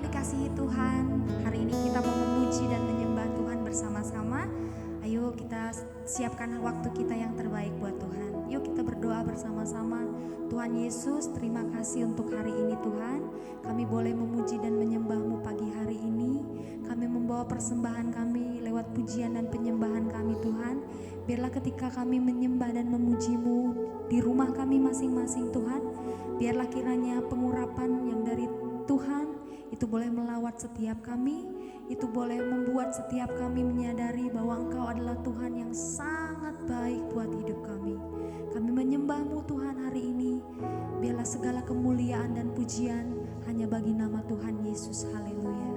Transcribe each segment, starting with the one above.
dikasihi Tuhan, hari ini kita mau memuji dan menyembah Tuhan bersama-sama. Ayo kita siapkan waktu kita yang terbaik buat Tuhan. Yuk kita berdoa bersama-sama. Tuhan Yesus, terima kasih untuk hari ini Tuhan. Kami boleh memuji dan menyembah-Mu pagi hari ini. Kami membawa persembahan kami lewat pujian dan penyembahan kami Tuhan. Biarlah ketika kami menyembah dan memuji-Mu di rumah kami masing-masing Tuhan, biarlah kiranya pengurapan yang dari Tuhan itu boleh melawat setiap kami, itu boleh membuat setiap kami menyadari bahwa Engkau adalah Tuhan yang sangat baik buat hidup kami. Kami menyembah-Mu Tuhan hari ini, biarlah segala kemuliaan dan pujian hanya bagi nama Tuhan Yesus. Haleluya.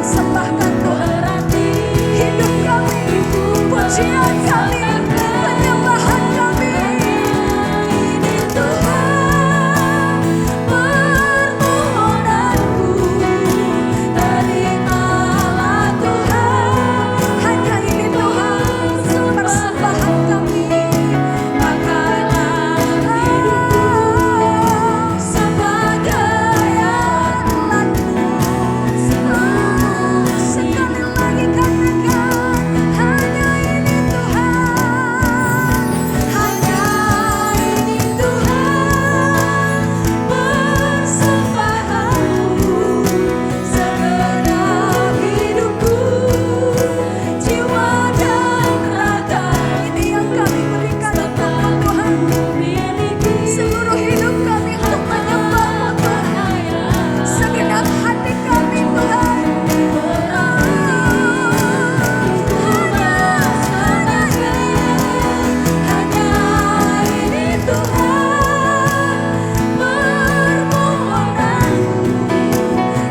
persembahkan Tuhan. Hidup kami, pujian kami, penyembahan kami. Ini Tuhan, permohonanku, terimalah Tuhan. Hanya ini Tuhan, persembahan kami. Pakailah hidupku sebagai alatmu. Sekali lagi katakan, hanya ini Tuhan, hanya ini Tuhan, persembahanku, segenap hidupku, jiwa dan raga. Ini yang kami berikan untuk Tuhan. Seluruh hidup kami untuk menyembah Tuhan, segenap hati kami Tuhan. Hanya ini Tuhan, permohonanku,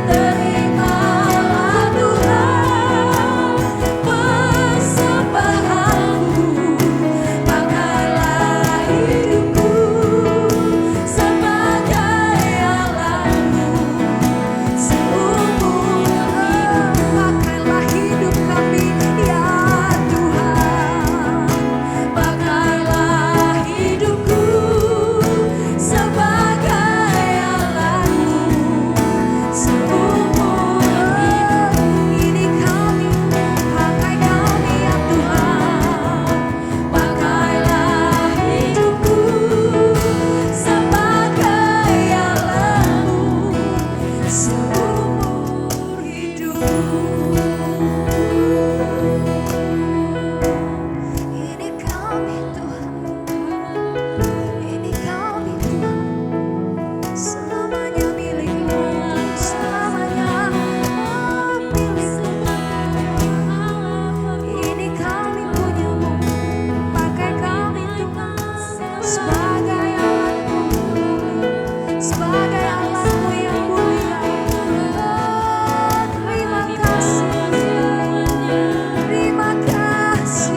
terimalah Tuhan, persembahanku. Pakailah hidupku sebagai alatmu seumur hidup. Pakailah hidup kami ya Tuhan. Pakailah hidupku sebagai alatmu seumur hidup. Ini kami, pakai kami ya Tuhan. Pakailah hidupku sebagai alatmu seumur hidupku. Ini kami Tuhan, ini kami Tuhan, selamanya milikmu, selamanya milikmu. Ini kami punyamu, pakai kami Tuhan sebagai alatmu, sebagai alatmu yang mulia. Terima kasih, terima kasih.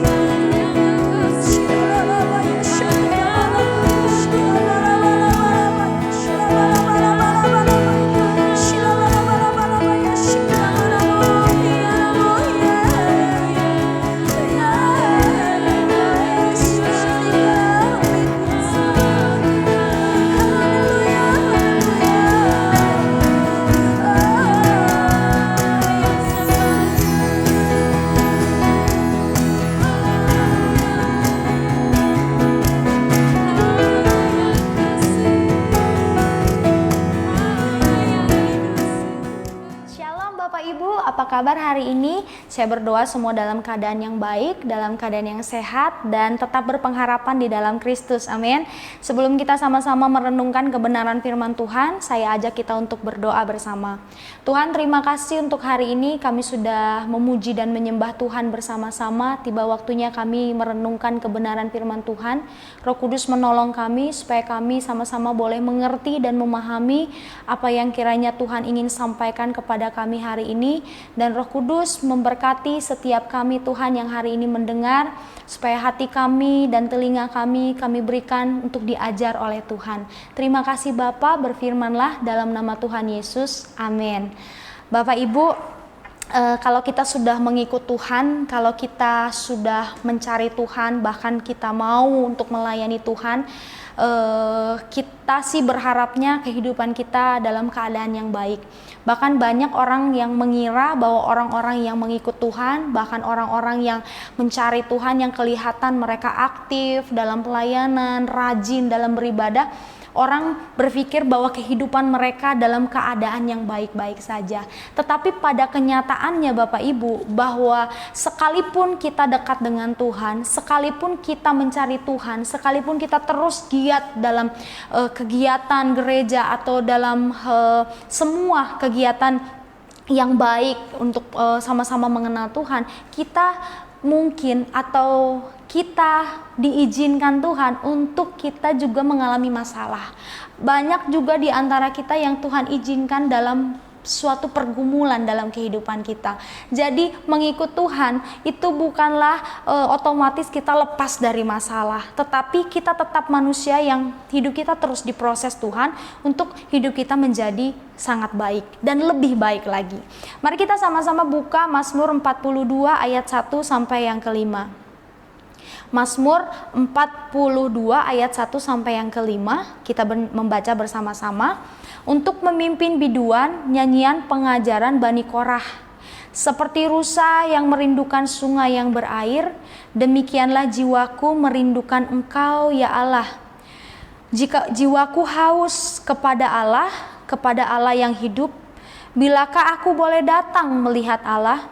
Shalom Bapak Ibu, apa kabar hari ini? Saya berdoa semua dalam keadaan yang baik, dalam keadaan yang sehat, dan tetap berpengharapan di dalam Kristus. Amin. Sebelum kita sama-sama merenungkan kebenaran firman Tuhan, saya ajak kita untuk berdoa bersama. Tuhan, terima kasih untuk hari ini kami sudah memuji dan menyembah Tuhan bersama-sama. Tiba waktunya kami merenungkan kebenaran firman Tuhan. Roh Kudus menolong kami supaya kami sama-sama boleh mengerti dan memahami apa yang kiranya Tuhan ingin sampaikan kepada kami hari ini, dan Roh Kudus memberkati setiap kami Tuhan yang hari ini mendengar, supaya hati kami dan telinga kami berikan untuk diajar oleh Tuhan. Terima kasih Bapa, berfirmanlah dalam nama Tuhan Yesus. Amin. Bapak Ibu, kalau kita sudah mengikut Tuhan, kalau kita sudah mencari Tuhan, bahkan kita mau untuk melayani Tuhan, kita sih berharapnya kehidupan kita dalam keadaan yang baik. Bahkan banyak orang yang mengira bahwa orang-orang yang mengikut Tuhan, bahkan orang-orang yang mencari Tuhan, yang kelihatan mereka aktif dalam pelayanan, rajin dalam beribadah, orang berpikir bahwa kehidupan mereka dalam keadaan yang baik-baik saja. Tetapi pada kenyataannya Bapak Ibu, bahwa sekalipun kita dekat dengan Tuhan, sekalipun kita mencari Tuhan, sekalipun kita terus giat dalam kegiatan gereja atau dalam semua kegiatan yang baik untuk sama-sama mengenal Tuhan, kita mungkin atau kita diizinkan Tuhan untuk kita juga mengalami masalah. Banyak juga di antara kita yang Tuhan izinkan dalam suatu pergumulan dalam kehidupan kita. Jadi mengikut Tuhan itu bukanlah otomatis kita lepas dari masalah, tetapi kita tetap manusia yang hidup kita terus diproses Tuhan untuk hidup kita menjadi sangat baik dan lebih baik lagi. Mari kita sama-sama buka Mazmur 42 ayat 1 sampai yang kelima. Mazmur 42 ayat 1 sampai yang kelima, kita membaca bersama-sama. Untuk memimpin biduan, nyanyian pengajaran Bani Korah. Seperti rusa yang merindukan sungai yang berair, demikianlah jiwaku merindukan Engkau ya Allah. Jika jiwaku haus kepada Allah yang hidup, bilakah aku boleh datang melihat Allah?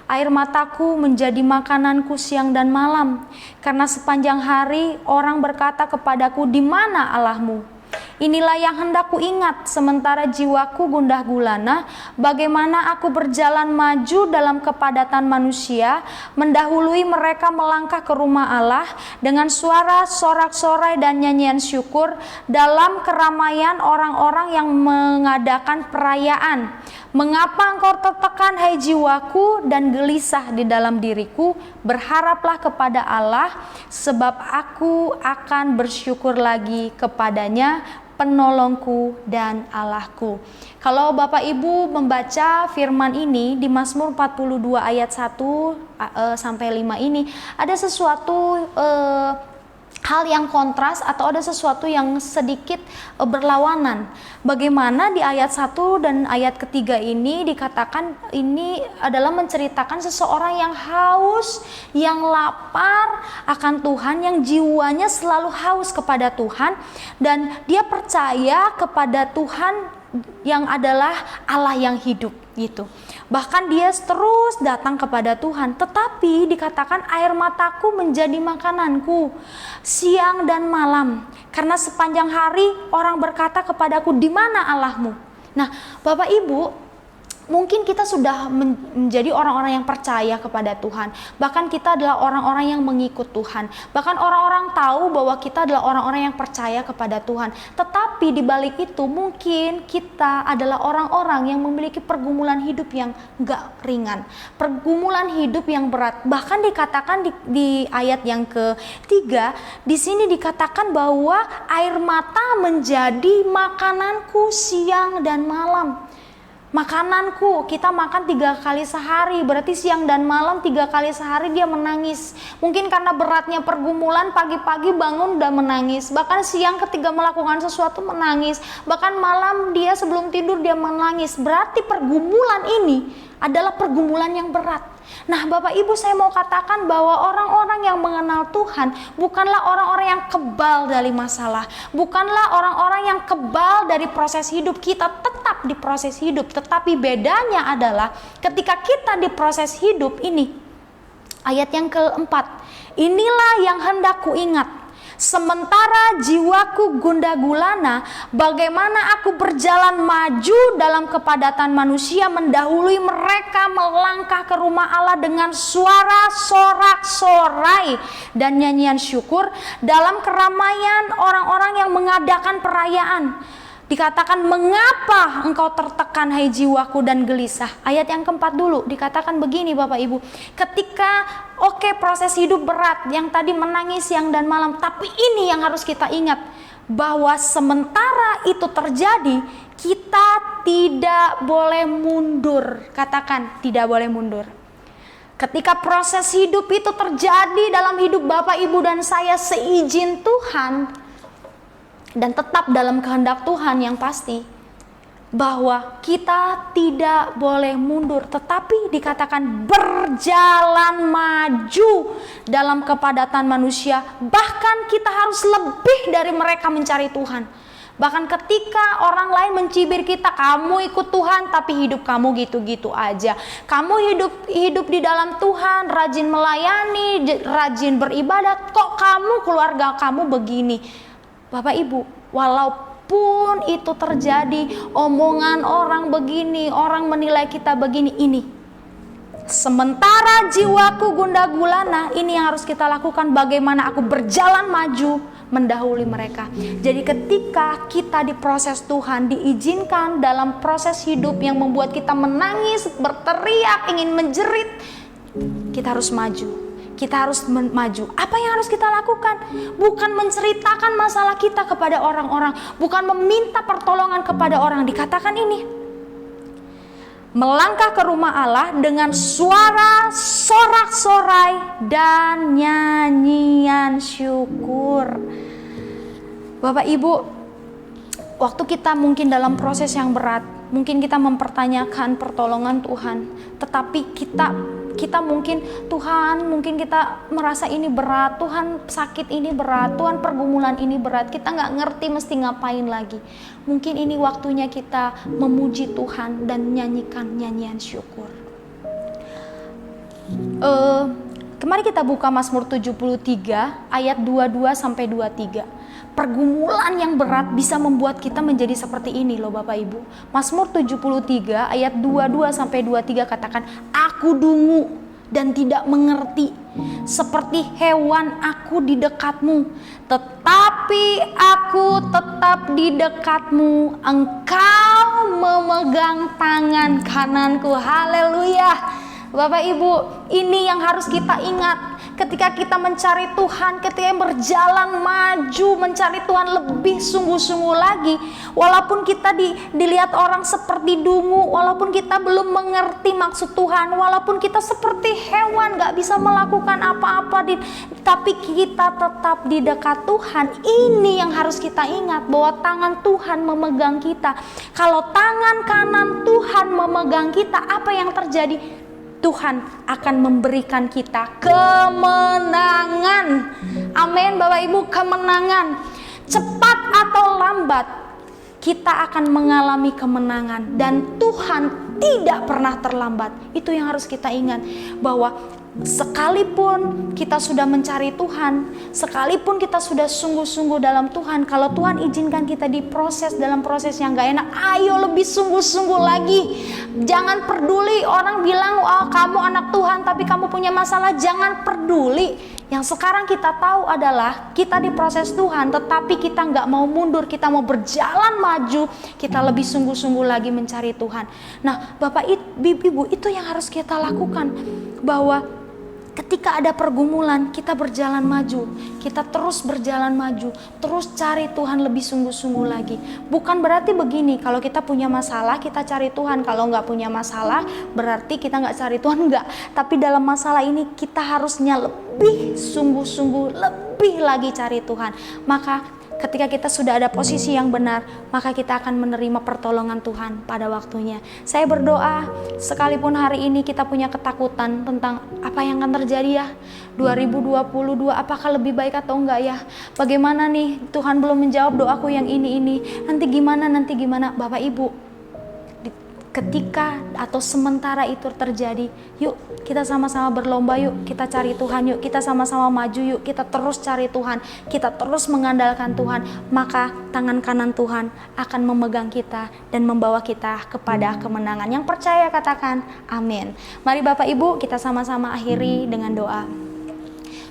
Air mataku menjadi makananku siang dan malam, karena sepanjang hari orang berkata kepadaku, di mana Allahmu? Inilah yang hendak ku ingat, sementara jiwaku gundah gulana, bagaimana aku berjalan maju dalam kepadatan manusia, mendahului mereka melangkah ke rumah Allah, dengan suara sorak-sorai dan nyanyian syukur, dalam keramaian orang-orang yang mengadakan perayaan. Mengapa engkau tertekan hai jiwaku dan gelisah di dalam diriku? Berharaplah kepada Allah, sebab aku akan bersyukur lagi kepadanya, penolongku dan Allahku. Kalau Bapak Ibu membaca firman ini di Mazmur 42 ayat 1 sampai 5 ini, ada sesuatu hal yang kontras atau ada sesuatu yang sedikit berlawanan. Bagaimana di ayat 1 dan ayat ketiga ini dikatakan ini adalah menceritakan seseorang yang haus, yang lapar akan Tuhan, yang jiwanya selalu haus kepada Tuhan, dan dia percaya kepada Tuhan yang adalah Allah yang hidup gitu. Bahkan dia terus datang kepada Tuhan, tetapi dikatakan air mataku menjadi makananku siang dan malam, karena sepanjang hari orang berkata kepadaku, di mana Allahmu? Nah, Bapak Ibu, mungkin kita sudah menjadi orang-orang yang percaya kepada Tuhan. Bahkan kita adalah orang-orang yang mengikut Tuhan. Bahkan orang-orang tahu bahwa kita adalah orang-orang yang percaya kepada Tuhan. Tetapi di balik itu mungkin kita adalah orang-orang yang memiliki pergumulan hidup yang gak ringan. Pergumulan hidup yang berat. Bahkan dikatakan di ayat yang ketiga, di sini dikatakan bahwa air mata menjadi makananku siang dan malam. Makananku, kita makan 3 kali sehari, berarti siang dan malam 3 kali sehari dia menangis. Mungkin karena beratnya pergumulan, pagi-pagi bangun udah menangis, bahkan siang ketika melakukan sesuatu menangis, bahkan malam dia sebelum tidur dia menangis. Berarti pergumulan ini adalah pergumulan yang berat. Nah, Bapak Ibu, saya mau katakan bahwa orang-orang yang mengenal Tuhan bukanlah orang-orang yang kebal dari masalah, bukanlah orang-orang yang kebal dari proses hidup. Kita tetap di proses hidup, tetapi bedanya adalah ketika kita di proses hidup ini, ayat yang keempat, inilah yang hendak ku ingat, sementara jiwaku gundah gulana, bagaimana aku berjalan maju dalam kepadatan manusia, mendahului mereka melangkah ke rumah Allah dengan suara sorak-sorai dan nyanyian syukur, dalam keramaian orang-orang yang mengadakan perayaan. Dikatakan, mengapa engkau tertekan hai jiwaku dan gelisah? Ayat yang keempat dulu dikatakan begini Bapak Ibu, ketika proses hidup berat, yang tadi menangis siang dan malam, tapi ini yang harus kita ingat, bahwa sementara itu terjadi, kita tidak boleh mundur. Katakan, tidak boleh mundur. Ketika proses hidup itu terjadi dalam hidup Bapak Ibu dan saya seizin Tuhan, dan tetap dalam kehendak Tuhan yang pasti, bahwa kita tidak boleh mundur, tetapi dikatakan berjalan maju dalam kepadatan manusia. Bahkan kita harus lebih dari mereka mencari Tuhan. Bahkan ketika orang lain mencibir kita, kamu ikut Tuhan tapi hidup kamu gitu-gitu aja, kamu hidup di dalam Tuhan, rajin melayani, rajin beribadat, kok kamu keluarga kamu begini. Bapak Ibu, walaupun itu terjadi, omongan orang begini, orang menilai kita begini, ini sementara jiwaku gundah gulana, ini yang harus kita lakukan. Bagaimana aku berjalan maju mendahului mereka. Jadi ketika kita diproses Tuhan, diizinkan dalam proses hidup yang membuat kita menangis, berteriak, ingin menjerit, kita harus maju. Kita harus maju. Apa yang harus kita lakukan? Bukan menceritakan masalah kita kepada orang-orang, bukan meminta pertolongan kepada orang. Dikatakan ini, melangkah ke rumah Allah dengan suara sorak-sorai dan nyanyian syukur. Bapak Ibu, waktu kita mungkin dalam proses yang berat, mungkin kita mempertanyakan pertolongan Tuhan, tetapi kita mungkin, Tuhan, mungkin kita merasa ini berat, Tuhan sakit ini berat, Tuhan pergumulan ini berat, kita nggak ngerti mesti ngapain lagi. Mungkin ini waktunya kita memuji Tuhan dan menyanyikan nyanyian syukur. Kemarin kita buka Mazmur 73 ayat 22 sampai 23. Pergumulan yang berat bisa membuat kita menjadi seperti ini loh Bapak Ibu. Mazmur 73 ayat 22 sampai 23 katakan, aku dungu dan tidak mengerti, seperti hewan aku di dekatmu, tetapi aku tetap di dekatmu, engkau memegang tangan kananku. Haleluya. Bapak Ibu, ini yang harus kita ingat. Ketika kita mencari Tuhan, ketika berjalan maju mencari Tuhan lebih sungguh-sungguh lagi, walaupun kita dilihat orang seperti dungu, walaupun kita belum mengerti maksud Tuhan, walaupun kita seperti hewan gak bisa melakukan apa-apa, tapi kita tetap di dekat Tuhan. Ini yang harus kita ingat, bahwa tangan Tuhan memegang kita. Kalau tangan kanan Tuhan memegang kita, apa yang terjadi? Tuhan akan memberikan kita kemenangan. Amin Bapak Ibu, kemenangan. Cepat atau lambat kita akan mengalami kemenangan, dan Tuhan tidak pernah terlambat. Itu yang harus kita ingat, bahwa sekalipun kita sudah mencari Tuhan, sekalipun kita sudah sungguh-sungguh dalam Tuhan, kalau Tuhan izinkan kita diproses dalam proses yang gak enak, ayo lebih sungguh-sungguh lagi. Jangan peduli orang bilang, oh kamu anak Tuhan tapi kamu punya masalah. Jangan peduli. Yang sekarang kita tahu adalah kita diproses Tuhan, tetapi kita gak mau mundur, kita mau berjalan maju, kita lebih sungguh-sungguh lagi mencari Tuhan. Nah Bapak Ibu, itu yang harus kita lakukan, bahwa ketika ada pergumulan, kita berjalan maju, kita terus berjalan maju, terus cari Tuhan lebih sungguh-sungguh lagi. Bukan berarti begini, kalau kita punya masalah kita cari Tuhan, kalau nggak punya masalah berarti kita nggak cari Tuhan, enggak. Tapi dalam masalah ini kita harusnya lebih sungguh-sungguh, lebih lagi cari Tuhan. Maka ketika kita sudah ada posisi yang benar, maka kita akan menerima pertolongan Tuhan pada waktunya. Saya berdoa, sekalipun hari ini kita punya ketakutan tentang apa yang akan terjadi ya 2022, apakah lebih baik atau enggak ya, bagaimana nih, Tuhan belum menjawab doaku yang ini, nanti gimana. Bapak Ibu, ketika atau sementara itu terjadi, yuk kita sama-sama berlomba, yuk kita cari Tuhan, yuk kita sama-sama maju, yuk kita terus cari Tuhan, kita terus mengandalkan Tuhan, maka tangan kanan Tuhan akan memegang kita dan membawa kita kepada kemenangan. Yang percaya katakan amin. Mari Bapak Ibu, kita sama-sama akhiri dengan doa.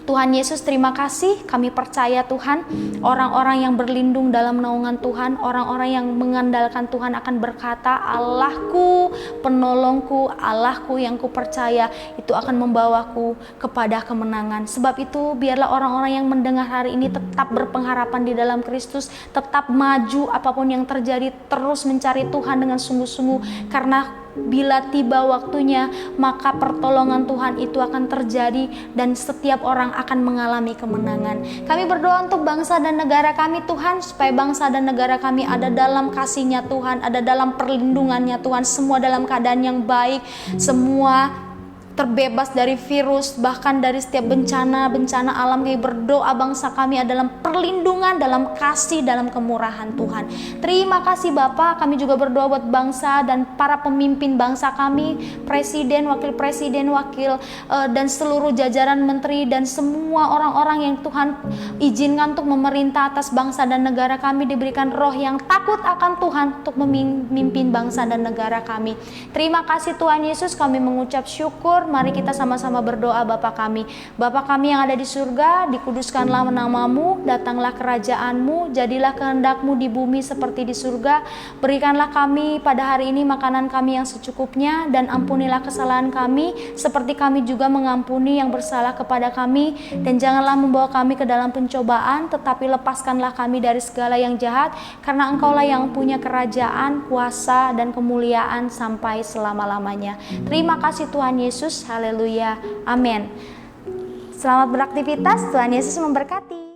Tuhan Yesus, terima kasih, kami percaya Tuhan, orang-orang yang berlindung dalam naungan Tuhan, orang-orang yang mengandalkan Tuhan akan berkata, Allahku, penolongku, Allahku yang kupercaya, itu akan membawaku kepada kemenangan. Sebab itu biarlah orang-orang yang mendengar hari ini tetap berpengharapan di dalam Kristus, tetap maju apapun yang terjadi, terus mencari Tuhan dengan sungguh-sungguh, karena bila tiba waktunya, maka pertolongan Tuhan itu akan terjadi dan setiap orang akan mengalami kemenangan. Kami berdoa untuk bangsa dan negara kami Tuhan, supaya bangsa dan negara kami ada dalam kasih-Nya Tuhan, ada dalam perlindungan-Nya Tuhan, semua dalam keadaan yang baik, semua terbebas dari virus, bahkan dari setiap bencana alam. Kami berdoa bangsa kami ada dalam perlindungan, dalam kasih, dalam kemurahan Tuhan. Terima kasih Bapa. Kami juga berdoa buat bangsa dan para pemimpin bangsa kami, presiden, wakil presiden, dan seluruh jajaran menteri dan semua orang-orang yang Tuhan izinkan untuk memerintah atas bangsa dan negara kami, diberikan roh yang takut akan Tuhan untuk memimpin bangsa dan negara kami. Terima kasih Tuhan Yesus, kami mengucap syukur, Mari kita sama-sama berdoa. Bapa kami yang ada di surga, dikuduskanlah namamu, datanglah kerajaanmu, jadilah kehendakmu di bumi seperti di surga. Berikanlah kami pada hari ini makanan kami yang secukupnya, dan ampunilah kesalahan kami seperti kami juga mengampuni yang bersalah kepada kami, dan janganlah membawa kami ke dalam pencobaan, tetapi lepaskanlah kami dari segala yang jahat, karena Engkaulah yang punya kerajaan, kuasa, dan kemuliaan sampai selama-lamanya. Terima kasih Tuhan Yesus. Haleluya. Amin. Selamat beraktivitas. Tuhan Yesus memberkati.